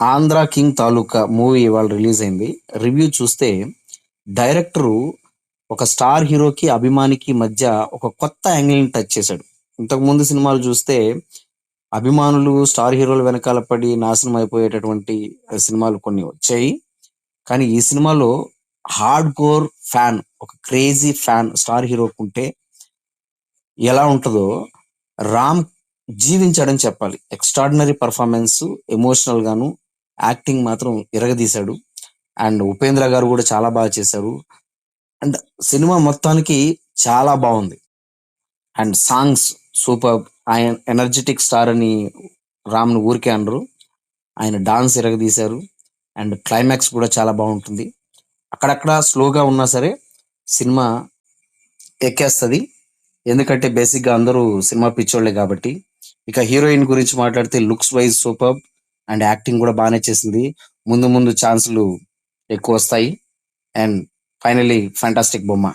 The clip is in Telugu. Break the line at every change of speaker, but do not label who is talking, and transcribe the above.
ఆంధ్ర కింగ్ తాలూకా మూవీ ఇవాళ రిలీజ్ అయింది. రివ్యూ చూస్తే డైరెక్టరు ఒక స్టార్ హీరోకి, అభిమానికి మధ్య ఒక కొత్త యాంగిల్‌ని టచ్ చేశాడు. ఇంతకుముందు సినిమాలు చూస్తే అభిమానులు స్టార్ హీరోల వెనకాల పడి నాశనం అయిపోయేటటువంటి సినిమాలు కొన్ని వచ్చాయి. కానీ ఈ సినిమాలో హార్డ్ కోర్ ఫ్యాన్, ఒక క్రేజీ ఫ్యాన్ స్టార్ హీరోకుంటే ఎలా ఉంటదో రామ్ జీవించాడని చెప్పాలి. ఎక్స్ట్రాడినరీ పర్ఫార్మెన్స్, ఎమోషనల్ గాను, యాక్టింగ్ మాత్రం ఇరగదీశాడు. అండ్ ఉపేంద్ర గారు కూడా చాలా బాగా చేశారు. అండ్ సినిమా మొత్తానికి చాలా బాగుంది. And songs super. ఆయన ఎనర్జెటిక్ స్టార్ అని రామ్ను ఊరికే అనరు. ఆయన డాన్స్ ఇరగదీశారు. అండ్ క్లైమాక్స్ కూడా చాలా బాగుంటుంది. అక్కడక్కడ స్లోగా ఉన్నా సరే సినిమా ఎక్కేస్తుంది. ఎందుకంటే బేసిక్గా అందరూ సినిమా పిచ్చోళ్లే కాబట్టి. ఇక హీరోయిన్ గురించి మాట్లాడితే looks wise super and acting కూడా బాగానే చేసింది. ముందు ముందు ఛాన్సులు ఎక్కువ వస్తాయి. అండ్ ఫైనలీ ఫ్యాంటాస్టిక్ బొమ్మ.